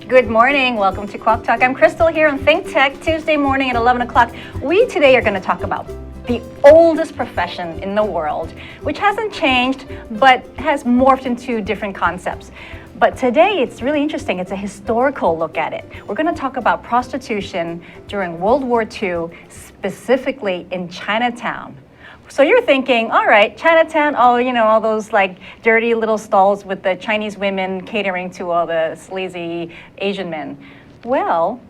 Good morning. Welcome to Quack Talk. I'm Crystal here on Think Tech, Tuesday morning at 11 o'clock. We today are going to talk about the oldest profession in the world, which hasn't changed, but has morphed into different concepts. But today it's really interesting. It's a historical look at it. We're going to talk about prostitution during World War II, specifically in Chinatown. So you're thinking, all right, Chinatown, all those like dirty little stalls with the Chinese women catering to all the sleazy Asian men. Well,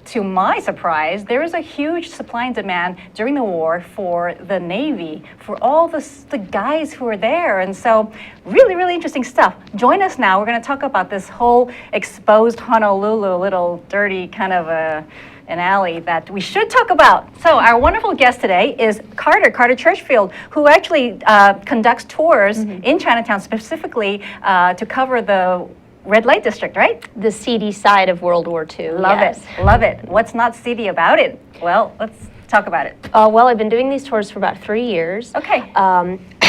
to my surprise, there was a huge supply and demand during the war for the Navy, for all the guys who were there. And so really, really interesting stuff. Join us now. We're going to talk about this whole exposed Honolulu, little dirty kind of an alley that we should talk about. So our wonderful guest today is Carter Churchfield, who actually conducts tours in Chinatown specifically to cover the red light district, right? The seedy side of World War II. Love it. What's not seedy about it? Well, let's talk about it. Well, I've been doing these tours for about 3 years. Okay.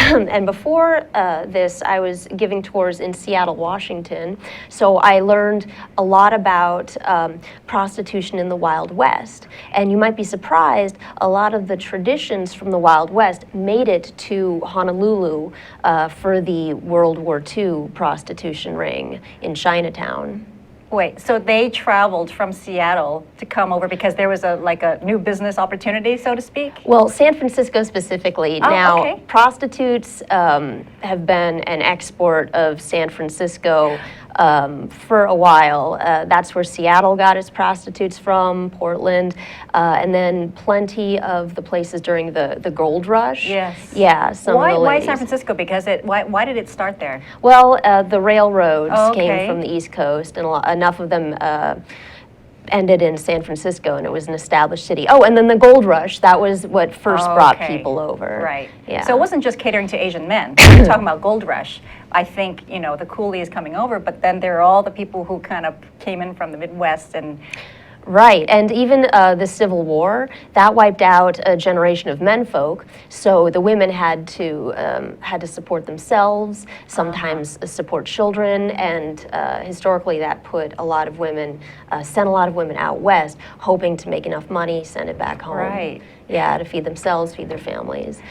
And before this, I was giving tours in Seattle, Washington. So I learned a lot about prostitution in the Wild West. And you might be surprised, a lot of the traditions from the Wild West made it to Honolulu for the World War II prostitution ring in Chinatown. Wait, so they traveled from Seattle to come over because there was a new business opportunity, so to speak? Well, San Francisco specifically. Okay. Prostitutes have been an export of San Francisco for a while. That's where Seattle got its prostitutes from, Portland, and then plenty of the places during the gold rush. Yes. Yeah, Why San Francisco? Because why did it start there? Well, the railroads Okay. came from the East Coast, and enough of them ended in San Francisco, and it was an established city. Oh, and then the gold rush, that was what first brought people over. Right. Yeah. So it wasn't just catering to Asian men. We're talking about gold rush. I think, the coolies coming over, but then there are all the people who kind of came in from the Midwest and... Right, and even the Civil War, that wiped out a generation of menfolk. So the women had to support themselves, sometimes support children, and historically that put a lot of women, sent a lot of women out west, hoping to make enough money, send it back home. Right. Yeah, to feed themselves, feed their families.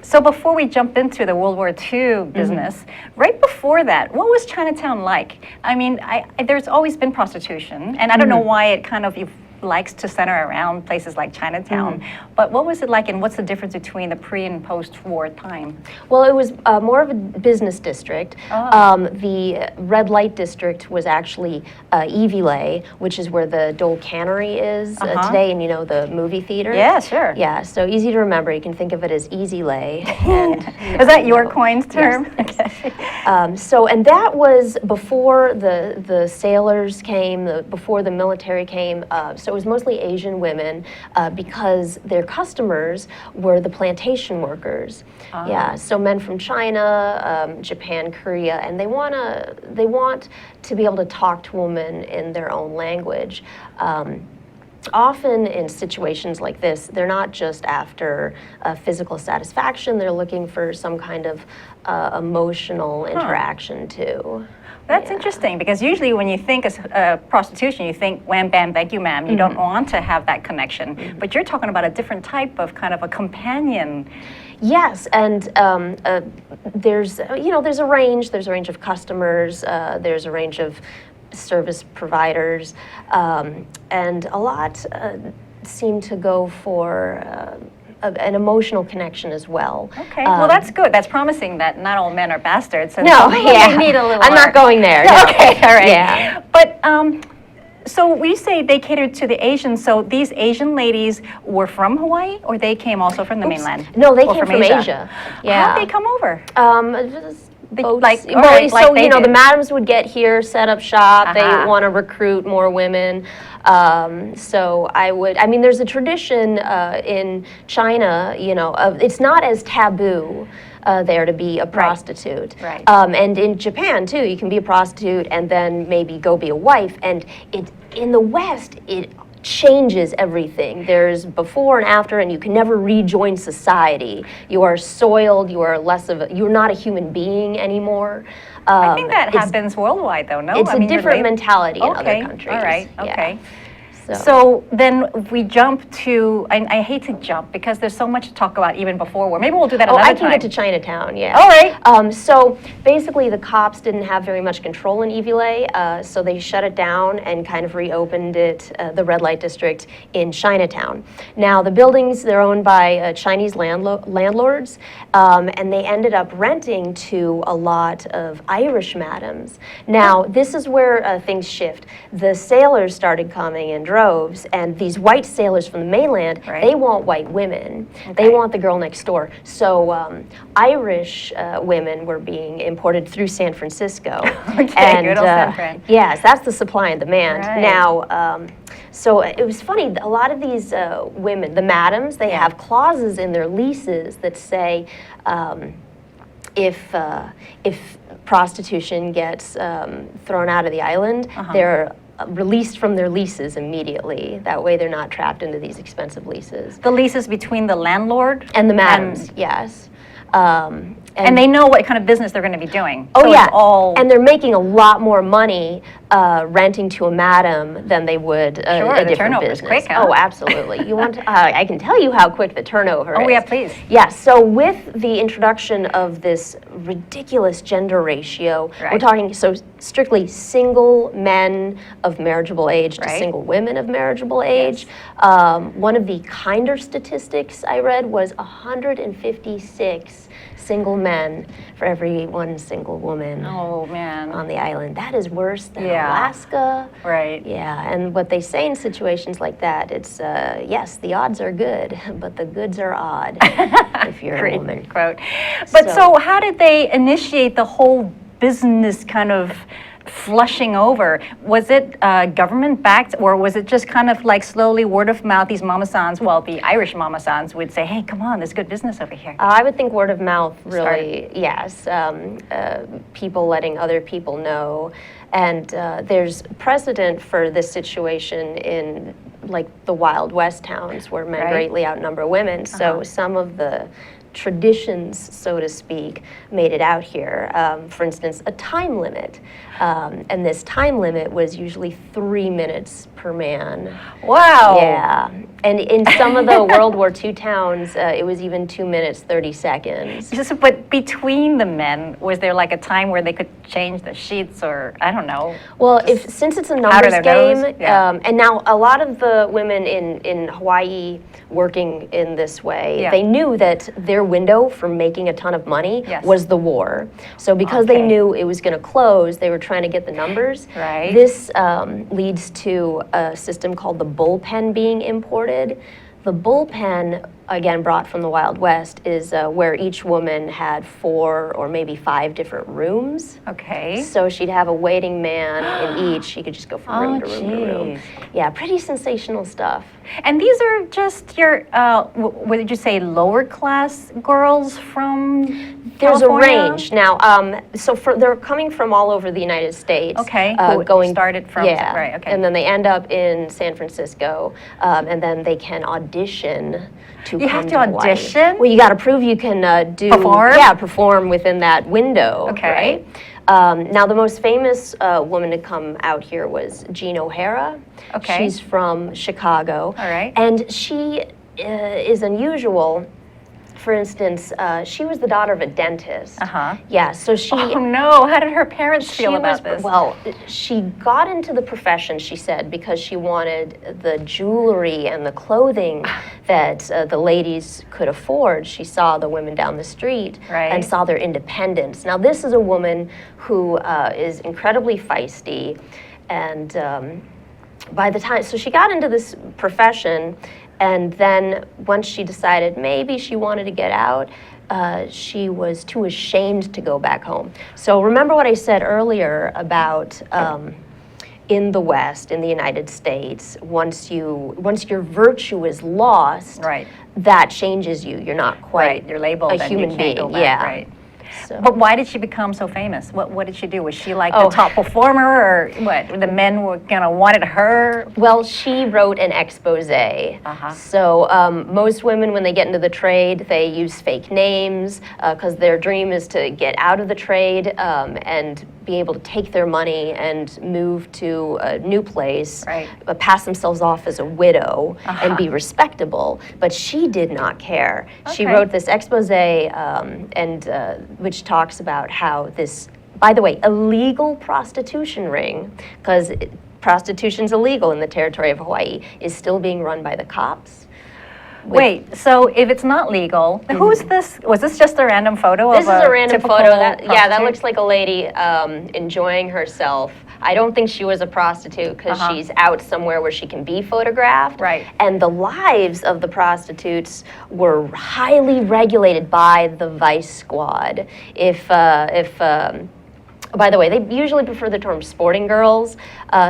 So before we jump into the World War II business, right before that, what was Chinatown like? I mean, there's always been prostitution, and I don't know why it kind of likes to center around places like Chinatown, but what was it like, and what's the difference between the pre and post-war time? Well, it was more of a business district. The red light district was actually Evie, which is where the Dole Cannery is today, and the movie theater. Yeah, sure. Yeah, so easy to remember. You can think of it as Easy Lay. And is that your coined term? Yes. And that was before the sailors came, before the military came. So it was mostly Asian women because their customers were the plantation workers. Yeah, so men from China, Japan, Korea, and they want to be able to talk to women in their own language. Often in situations like this, they're not just after physical satisfaction, they're looking for some kind of emotional interaction too. That's interesting, because usually when you think of prostitution, you think wham, bam, thank you, ma'am. You don't want to have that connection. But you're talking about a different type of kind of a companion. Yes, and there's a range. There's a range of customers. There's a range of service providers, and a lot seem to go for an emotional connection as well. Okay, well that's good. That's promising that not all men are bastards. So no, they need a little I'm not going there. No. Okay, all right. Yeah. But so we say they catered to the Asians. So these Asian ladies were from Hawaii, or they came also from the mainland? No, they came from Asia. Yeah. How'd they come over? Boats. The madams would get here, set up shop. They want to recruit more women. There's a tradition in China, it's not as taboo there to be a prostitute. Right. And in Japan too, you can be a prostitute and then maybe go be a wife. And in the West, it changes everything. There's before and after, and you can never rejoin society. You are soiled. You are you're not a human being anymore. I think that happens worldwide, though, no? It's I a mean, different mentality in other okay, countries. all right, Yeah. okay. So then we jump to, I hate to jump because there's so much to talk about even before war. Maybe we'll do that another I time. can get to Chinatown, yeah. All right. So basically the cops didn't have very much control in Ivile, so they shut it down and kind of reopened it, the red light district in Chinatown. Now the buildings, they're owned by Chinese landlords, and they ended up renting to a lot of Irish madams. Now this is where things shift. The sailors started coming in droves, and these white sailors from the mainland, they want white women. They want the girl next door. So Irish women were being imported through San Francisco. Okay, good old San Fran. Yes, that's the supply and demand. Right. Now, so it was funny, a lot of these women, the madams, they have clauses in their leases that say if prostitution gets thrown out of the island, they're released from their leases immediately. That way they're not trapped into these expensive leases. The leases between the landlord and the madams, yes. And they know what kind of business they're going to be doing. Oh, so yeah. It's all and they're making a lot more money renting to a madam than they would a the different turnover's business. quick, huh? Oh, absolutely. You want? I can tell you how quick the turnover is. Oh, yeah, please. Yeah. So with the introduction of this ridiculous gender ratio, we're talking strictly single men of marriageable age to single women of marriageable age. One of the kinder statistics I read was 156 single men for every one single woman on the island. That is worse than Alaska. Right. Yeah, and what they say in situations like that, it's, yes, the odds are good, but the goods are odd if you're a woman. Quote. But so how did they initiate the whole business kind of flushing over? Was it government backed, or was it just kind of like slowly word of mouth? These mamasans, well, the Irish mamasans would say, hey, come on, there's good business over here. I would think word of mouth really, yes. People letting other people know. And there's precedent for this situation in like the Wild West towns where men greatly outnumber women. So some of the traditions, so to speak, made it out here. For instance, a time limit. And this time limit was usually 3 minutes per man. Wow. Yeah. And in some of the World War II towns, it was even 2 minutes, 30 seconds. But between the men, was there like a time where they could change the sheets, or I don't know? Well, since it's a numbers game, Yeah. And now a lot of the women in Hawaii working in this way, they knew that their window for making a ton of money was the war. So because they knew it was going to close, they were trying to get the numbers. Right. This leads to a system called the bullpen being imported. The bullpen, again brought from the Wild West, is where each woman had 4 or maybe 5 different rooms. Okay. So she'd have a waiting man in each. She could just go from room to room to room. Yeah, pretty sensational stuff. And these are just your, what did you say, lower class girls from There's California? a range. Now, so they're coming from all over the United States. Okay, who started from, right, okay. And then they end up in San Francisco, and then they can audition to You come have to to Hawaii. audition? Well, you got to prove you can Perform? Yeah, perform within that window. Okay. Right? Now, the most famous woman to come out here was Jean O'Hara. Okay. She's from Chicago. All right. And she is unusual. For instance, she was the daughter of a dentist. Yeah, so she... Oh no, how did her parents feel about this? Well, she got into the profession, she said, because she wanted the jewelry and the clothing that the ladies could afford. She saw the women down the street and saw their independence. Now, this is a woman who is incredibly feisty, and by the time... So she got into this profession, and then once she decided maybe she wanted to get out, she was too ashamed to go back home. So remember what I said earlier about in the West, in the United States, once your virtue is lost, that changes you. You're not quite you're labeled a and you human can't being. go back, right. So. But why did she become so famous? What did she do? Was she like Oh. the top performer, or what? The men were wanted her? Well, she wrote an expose. So most women, when they get into the trade, they use fake names because their dream is to get out of the trade and be able to take their money and move to a new place, Right. Pass themselves off as a widow and be respectable. But she did not care. She Okay. wrote this expose which talks about how this, by the way, illegal prostitution ring, because prostitution's illegal in the territory of Hawaii, is still being run by the cops. Wait, so if it's not legal, who's this? Was this just a random photo This of is a random typical photo. That prostitute? looks like a lady enjoying herself. I don't think she was a prostitute because she's out somewhere where she can be photographed. Right. And the lives of the prostitutes were highly regulated by the Vice Squad. By the way, they usually prefer the term sporting girls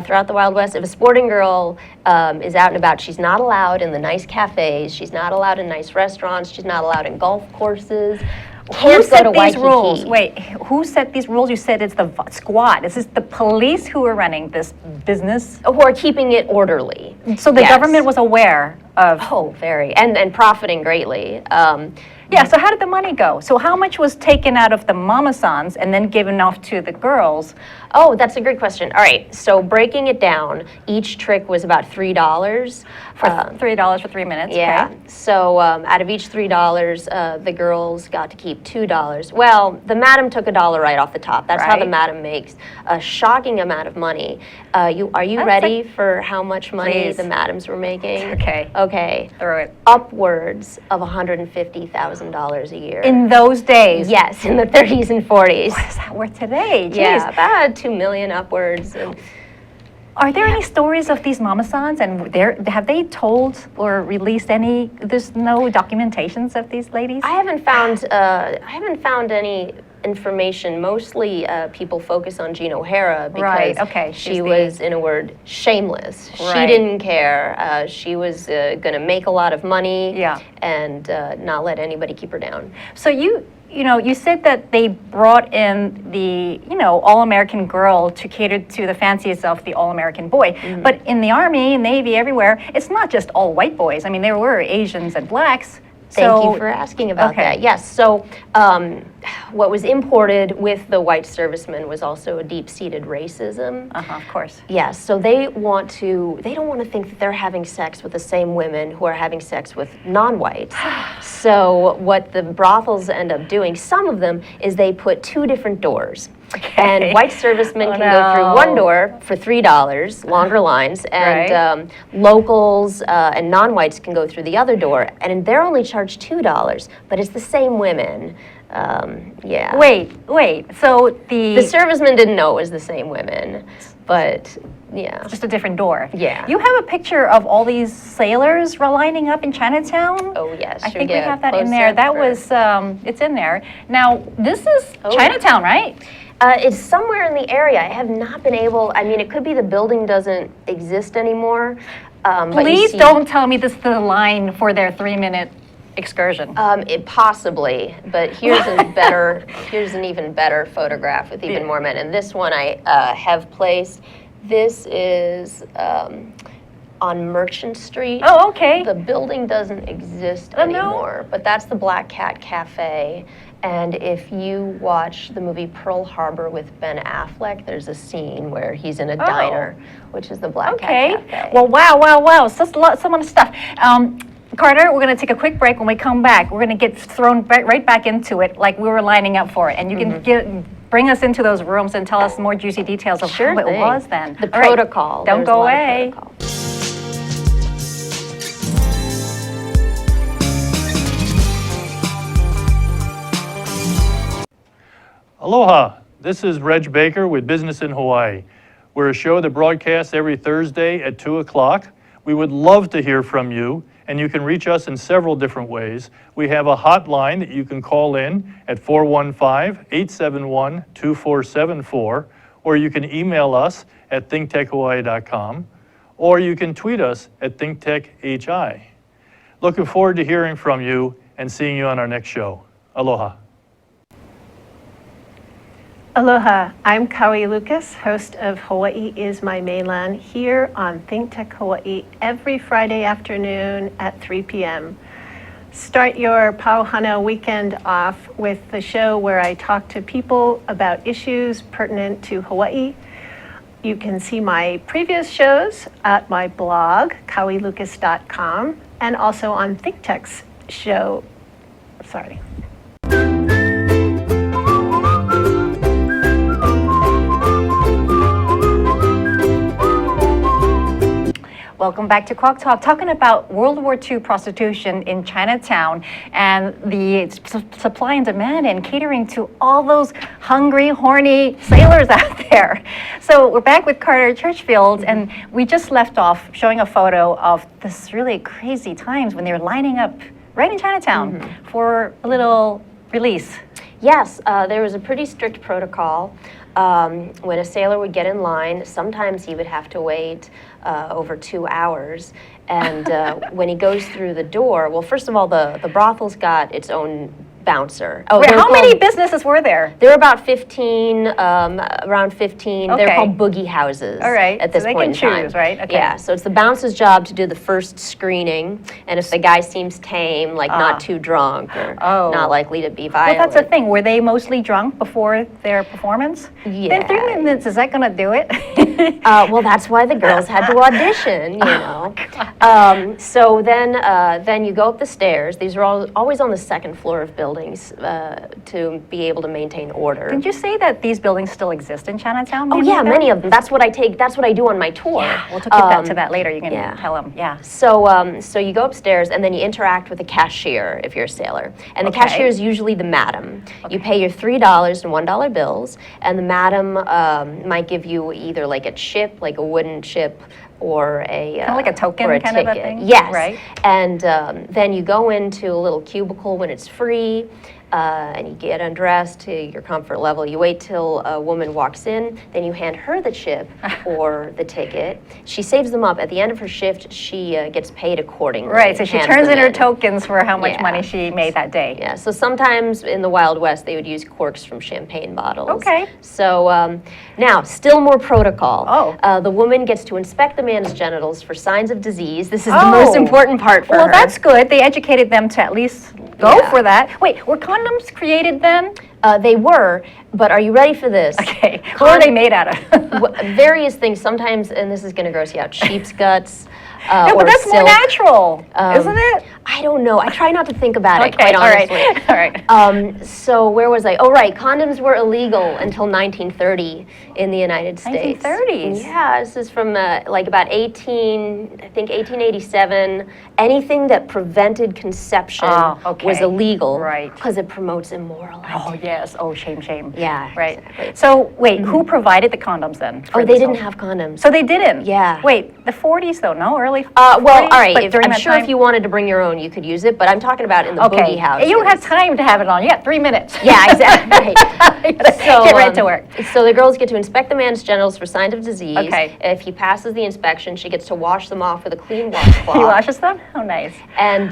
throughout the Wild West. If a sporting girl is out and about, she's not allowed in the nice cafes, she's not allowed in nice restaurants, she's not allowed in golf courses. Who Can't go set to these Waikiki. rules? Wait, who set these rules? You said it's the squad. Is this the police who are running this business? Who are keeping it orderly. So the Yes. government was aware of. Oh, very. And profiting greatly. Yeah, so how did the money go? So how much was taken out of the mama-sans and then given off to the girls? Oh, that's a great question. All right, so breaking it down, each trick was about $3. For $3 for 3 minutes, Yeah. okay. So out of each $3, the girls got to keep $2. Well, the madam took $1 right off the top. That's how the Right. madam makes a shocking amount of money. Are you That's ready for how much money Please. the madams were making? Okay. Okay. Throw it. Upwards of $150,000 a year. In those days? Yes, in the 30s and 40s. What is that worth today? Jeez. Yeah, about 2 million upwards. And Are there any stories of these mama-sans, and have they told or released any? There's no documentations of these ladies. I haven't found any information. Mostly people focus on Jean O'Hara because Right, okay, she's she the- was, in a word, shameless. She Right. didn't care. She was going to make a lot of money Yeah. and not let anybody keep her down. So you said that they brought in the all-American girl to cater to the fancies of the all-American boy. Mm-hmm. But in the Army, Navy, everywhere, it's not just all white boys. I mean, there were Asians and blacks. Thank you for asking about okay. that. Yes, so what was imported with the white servicemen was also a deep-seated racism. Of course. Yes, so they don't want to think that they're having sex with the same women who are having sex with non-whites. So what the brothels end up doing, some of them, is they put 2 different doors. Okay. And white servicemen Oh, can go through no. one door for $3, longer lines, and Right. locals and non-whites can go through the other door, and they're only charged $2, but it's the same women. Yeah. Wait. So The servicemen didn't know it was the same women, but yeah. just a different door. Yeah. You have a picture of all these sailors lining up in Chinatown? Oh yes, I should think we get have that in close there. up That for- was, it's in there. Now, this is Oh. Chinatown, right? It's somewhere in the area. I have not been able. I mean, it could be the building doesn't exist anymore. But you Please see- don't tell me this is the line for their 3-minute excursion. It possibly, but here's an even better photograph with even more men. And this one I have placed. This is on Merchant Street. Oh, okay. The building doesn't exist Oh, no? anymore, but that's the Black Cat Cafe. And if you watch the movie Pearl Harbor with Ben Affleck, there's a scene where he's in a diner, which is the Black Okay. Cat Cafe. Well, wow. So some of the stuff. Carter, we're going to take a quick break. When we come back, we're going to get thrown right back into it like we were lining up for it. And you can bring us into those rooms and tell us more juicy details of Sure how it thing. was then. The All right. protocol. Don't There's a go lot of away. protocol. Aloha, this is Reg Baker with Business in Hawaii. We're a show that broadcasts every Thursday at 2 o'clock. We would love to hear from you, and you can reach us in several different ways. We have a hotline that you can call in at 415-871-2474, or you can email us at thinktechhawaii.com, or you can tweet us at thinktechhi. Looking forward to hearing from you and seeing you on our next show. Aloha. Aloha, I'm Kaui Lucas, host of Hawaii is My Mainland, here on Think Tech Hawaii every Friday afternoon at 3 p.m. Start your Pauhana weekend off with the show where I talk to people about issues pertinent to Hawaii. You can see my previous shows at my blog, kauilucas.com, and also on Think Tech's show. Sorry. Welcome back to Quack Talk, talking about World War II prostitution in Chinatown and the supply and demand and catering to all those hungry, horny sailors out there. So we're back with Carter Churchfield, and we just left off showing a photo of this really crazy times when they were lining up right in Chinatown for a little release. Yes, there was a pretty strict protocol. When a sailor would get in line, sometimes he would have to wait over 2 hours. And when he goes through the door, well, first of all, the brothel's got its own bouncer. Wait, how many businesses were there? There were about 15, around 15. Okay. They're called boogie houses. All right, at this so they point can in time. choose, right? Okay. Yeah, so it's the bouncer's job to do the first screening, and if the guy seems tame, like not too drunk or not likely to be Well, violent. that's the thing. Were they mostly drunk before their performance? Then 3 Yeah. minutes, is that going to do it? Well, that's why the girls had to audition, you know. So then you go up the stairs. These are always on the second floor of buildings to be able to maintain order. Did you say that these buildings still exist in Chinatown? Oh yeah, many of them. That's what I do on my tour. Yeah, we'll get that to that later. You can yeah. tell them. Yeah. So you go upstairs and then you interact with a cashier if you're a sailor. And the Okay. cashier is usually the madam. You pay your $3 and $1 bills, and the madam might give you either like a chip, like a wooden chip, or a Kinda like a token or a kind of a ticket. thing? Yes. Right. And then you go into a little cubicle when it's free. And you get undressed to your comfort level. You wait till a woman walks in, then you hand her the chip or the ticket. She saves them up. At the end of her shift, she gets paid accordingly. Right, so she hands turns them in her tokens for how much Yeah. money she made that day. Yeah, so sometimes in the Wild West, they would use corks from champagne bottles. Okay. So now, still more protocol. Oh. The woman gets to inspect the man's genitals for signs of disease. This is the most important part for Well, her. that's good. They educated them to at least go Yeah. for that. Wait, were condoms created then? They were, but are you ready for this? Okay. What are they made out of? Various things, sometimes, and this is going to gross you out, sheep's guts. No, or but that's more silk. natural, isn't it? I don't know. I try not to think about it, Okay, quite all honestly. right. All right. So where was I? Oh, right. Condoms were illegal until 1930 in the United States. 1930s? Yeah, this is from like about 1887. Anything that prevented conception okay. was illegal. Right. Because it promotes immoral Oh, yes. Oh, shame, shame. Yeah, Right. exactly. So, wait, who provided the condoms then? for Oh, they this didn't whole- have condoms. So they didn't? Yeah. Wait, the 40s though, no? Early Well, 40s? all right. But during I'm that sure time? if you wanted to bring your own, you could use it. But I'm talking about in the boogie house. You don't have time to have it on. You got 3 minutes. Yeah, exactly. You gotta get right to work. So the girls get to inspect the man's genitals for signs of disease. Okay. If he passes the inspection, she gets to wash them off with a clean washcloth. He washes them? Oh, nice. And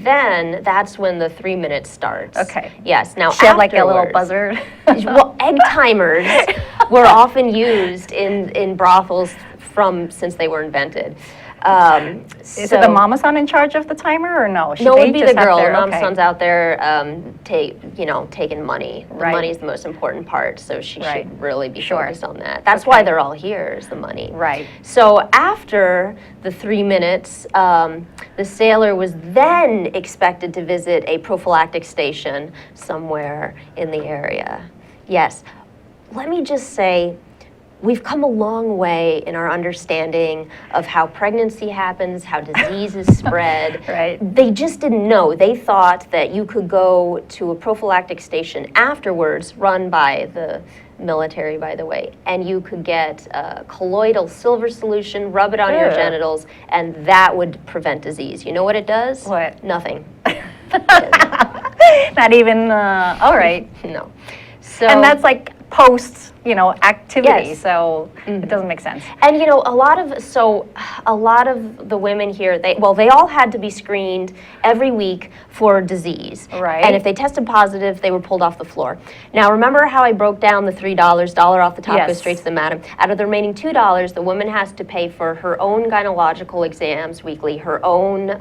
then that's when the 3 minutes starts. Okay. Yes. Now She had like a little afterwards- buzzard. Well, egg timers were often used in brothels since they were invented. Is it the mama son in charge of the timer or no? No, it They would be just the have girl. their- The mom okay. son's out there, taking money. The Right. money is the most important part, so she Right. should really be Sure. focused on that. That's why they're all here, is the money. Right. So after the 3 minutes, the sailor was then expected to visit a prophylactic station somewhere in the area. Yes. Let me just say, we've come a long way in our understanding of how pregnancy happens, how disease is spread. Right. They just didn't know. They thought that you could go to a prophylactic station afterwards, run by the military, by the way, and you could get a colloidal silver solution, rub it on your Ugh. genitals, and that would prevent disease. You know what it does? What? Nothing. Not even, all right. No. So And that's like post, activity. Yes. So it doesn't make sense. And a lot of the women here, they all had to be screened every week for disease. Right. And if they tested positive, they were pulled off the floor. Now, remember how I broke down the $3, dollar off the top, Yes. goes straight to the madam. Out of the remaining $2, the woman has to pay for her own gynecological exams weekly, her own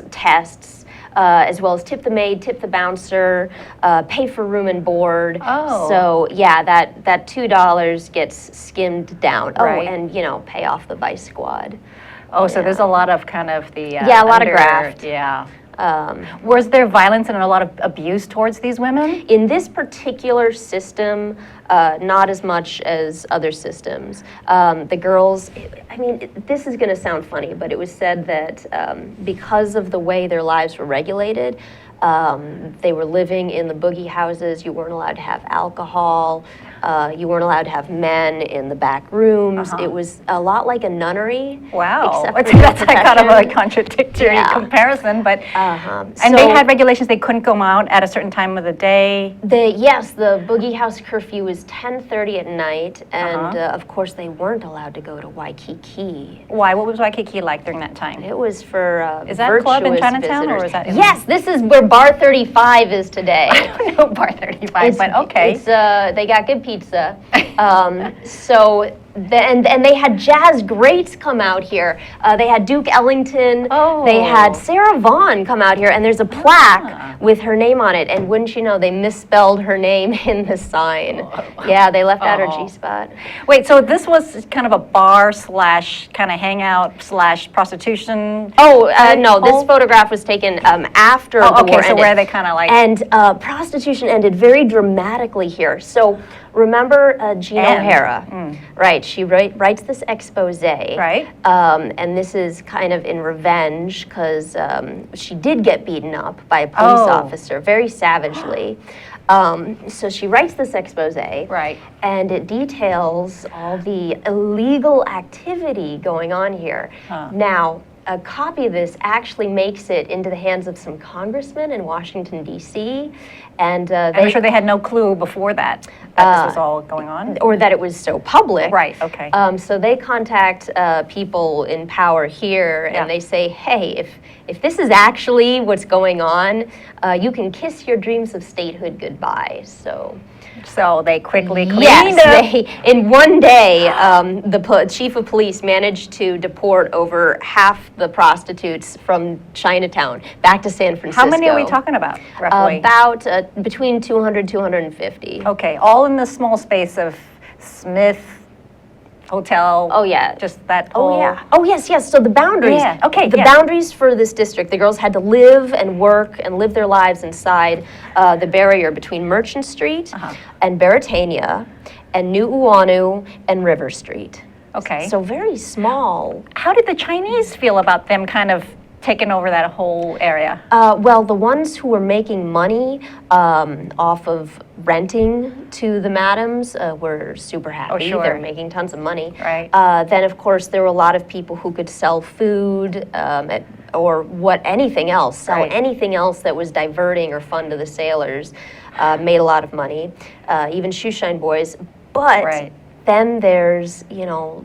tests, as well as tip the maid, tip the bouncer, pay for room and board. Oh. So yeah, that $2 gets skimmed down. Right. Oh, and pay off the Vice Squad. Oh, so there's a lot of kind of the Yeah, a lot of graft. Yeah. Was there violence and a lot of abuse towards these women? In this particular system, not as much as other systems. The girls, this is going to sound funny, but it was said that because of the way their lives were regulated, they were living in the boogie houses. You weren't allowed to have alcohol. You weren't allowed to have men in the back rooms. It was a lot like a nunnery. Wow. except for That's the kind of a profession. contradictory Yeah. comparison, but And and they had regulations they couldn't go out at a certain time of the day. the boogie house curfew was 10:30 at night, and Uh-huh. of course they weren't allowed to go to Waikiki. Why? What was Waikiki like during that time? It was for Is that a club in virtuous Chinatown, or visitors. is that in- Yes, this is where Bar 35 is today. I don't know Bar 35, but okay. It's they got good pizza. And they had jazz greats come out here. They had Duke Ellington. Oh. They had Sarah Vaughan come out here, and there's a plaque with her name on it. And wouldn't you know, they misspelled her name in the sign. Yeah, they left out her Oh. G-spot. Wait, so this was kind of a bar slash kind of hangout slash prostitution? Oh, kind no, this home? photograph was taken after Oh, the okay, war so ended. where they kinda like- And prostitution ended very dramatically here. So remember Jean Anne. O'Hara? Right, she writes this expose. Right. And this is kind of in revenge because she did get beaten up by a police Oh. officer very savagely. So she writes this expose. Right. And it details all the illegal activity going on here. Now, a copy of this actually makes it into the hands of some congressmen in Washington, D.C., and I'm sure they had no clue before that this was all going on. or that it was so public. Right, okay. So they contact people in power here, Yeah. and they say, hey, if this is actually what's going on, you can kiss your dreams of statehood goodbye. So they quickly cleaned Yes, up. in one day, the chief of police managed to deport over half the prostitutes from Chinatown back to San Francisco. How many are we talking about, roughly? About between 200, 250. Okay, all in the small space of Smith Hotel. Oh, yeah. Just that Oh, whole. yeah. Oh, yes, yes. So the boundaries. Yeah, okay, The yeah. boundaries for this district, the girls had to live and work and live their lives inside the barrier between Merchant Street and Baratania and New Uanu and River Street. Okay. So very small. How did the Chinese feel about them kind of taking over that whole area? Well, the ones who were making money off of renting to the madams were super happy. sure. They were making tons of money. Right. Then, of course, there were a lot of people who could sell food or anything else, sell Right. anything else that was diverting or fun to the sailors, made a lot of money, even shoeshine boys. But Right. then there's,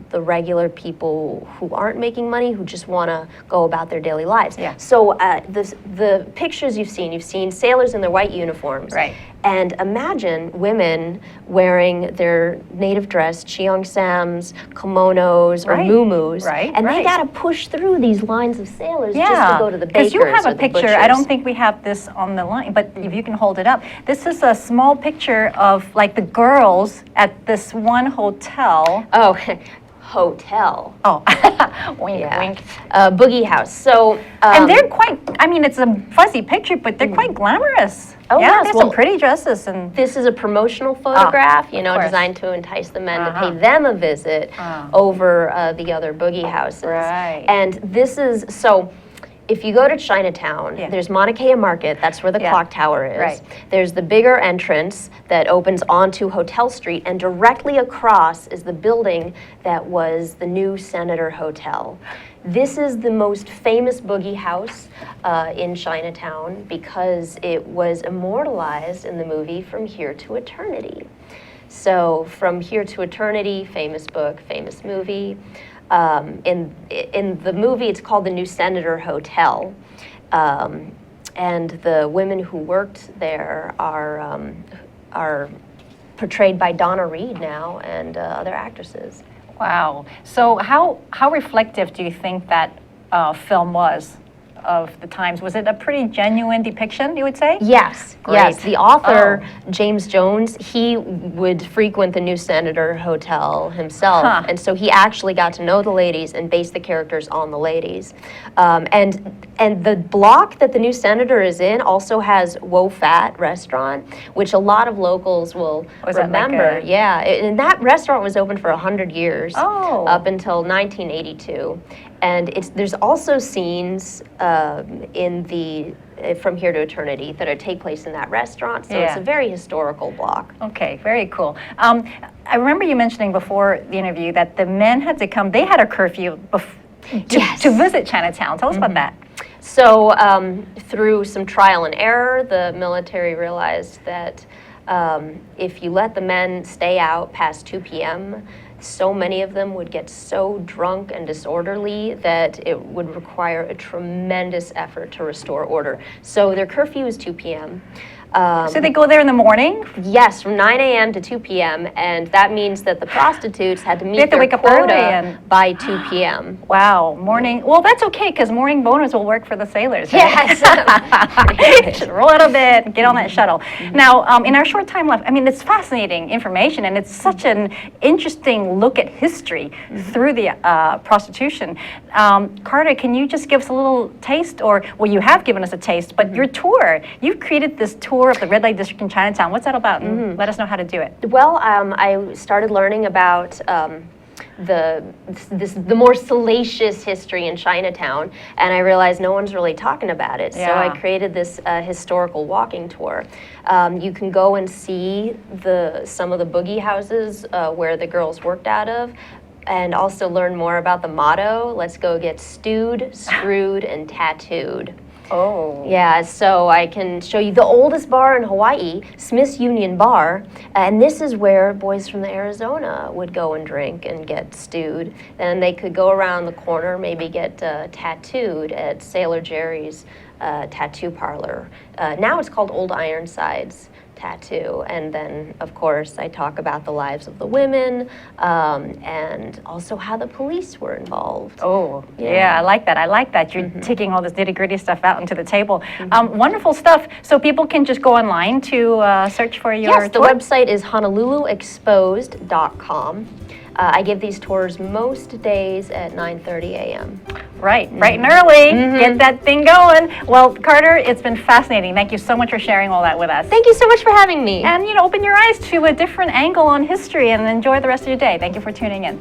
the regular people who aren't making money, who just want to go about their daily lives. Yeah. So the pictures you've seen sailors in their white uniforms. Right. And imagine women wearing their native dress, cheongsams, kimonos, or Right. muumuus. Right, And right. they got to push through these lines of sailors Yeah, just to go to the bakers you have or a the picture. I butchers. don't think we have this on the line, but if you can hold it up. This is a small picture of like the girls at this one hotel. Oh, hotel. Oh, wink, Yeah. wink. Boogie House. So, And they're quite, it's a fuzzy picture, but they're quite glamorous. Oh, yeah, yes, there's some well- pretty dresses and this is a promotional photograph, of course. designed to entice the men to Uh-huh. pay them a visit over the other boogie houses. Right. And this is, so if you go to Chinatown, Yeah. there's Mauna Kea Market, that's where the Yeah. clock tower is. Right. There's the bigger entrance that opens onto Hotel Street, and directly across is the building that was the new Senator Hotel. This is the most famous boogie house in Chinatown because it was immortalized in the movie From Here to Eternity. So From Here to Eternity, famous book, famous movie. In the movie, it's called The New Senator Hotel. And the women who worked there are portrayed by Donna Reed now and other actresses. Wow. So how reflective do you think that film was of the times? Was it a pretty genuine depiction, you would say? Yes, Great. yes. The author, Oh. James Jones, he would frequent the New Senator Hotel himself. Huh. And so he actually got to know the ladies and based the characters on the ladies. And the block that the New Senator is in also has Wo Fat restaurant, which a lot of locals will Was that like remember. a- Yeah, and that restaurant was open for 100 years, Oh. up until 1982. And there's also scenes in the From Here to Eternity that take place in that restaurant. So it's Yeah. a very historical block. Okay, very cool. I remember you mentioning before the interview that the men had to come, they had a curfew Yes. to visit Chinatown. Tell us about that. So through some trial and error, the military realized that if you let the men stay out past 2 p.m., so many of them would get so drunk and disorderly that it would require a tremendous effort to restore order. So their curfew is 2 p.m. So they go there in the morning? Yes, from 9 a.m. to 2 p.m., and that means that the prostitutes had to meet have to their wake up quota early and- by 2 p.m. Wow, morning. Well, that's okay because morning bonus will work for the sailors. Right? Yes. Just roll out of bed and get on that shuttle. Now, in our short time left, I mean, it's fascinating information and it's such an interesting look at history through the prostitution. Carter, can you just give us a little taste, or, well, you have given us a taste, but your tour, you've created this tour of the Red Light District in Chinatown. What's that about? And let us know how to do it. Well, I started learning about the more salacious history in Chinatown, and I realized no one's really talking about it. So I Yeah. created this historical walking tour. You can go and see some of the boogie houses where the girls worked out of, and also learn more about the motto, let's go get stewed, screwed, and tattooed. Oh. Yeah, so I can show you the oldest bar in Hawaii, Smith's Union Bar, and this is where boys from Arizona would go and drink and get stewed. Then they could go around the corner, maybe get tattooed at Sailor Jerry's tattoo parlor. Now it's called Old Ironsides Tattoo. And then, of course, I talk about the lives of the women and also how the police were involved. Oh, Yeah. yeah, I like that. I like that. You're taking all this nitty-gritty stuff out into the table. Wonderful stuff. So people can just go online to search for your Yes, the tour? website is honoluluexposed.com. I give these tours most days at 9:30 a.m. Right, bright and early. Get that thing going. Well, Carter, it's been fascinating. Thank you so much for sharing all that with us. Thank you so much for having me. And, open your eyes to a different angle on history and enjoy the rest of your day. Thank you for tuning in.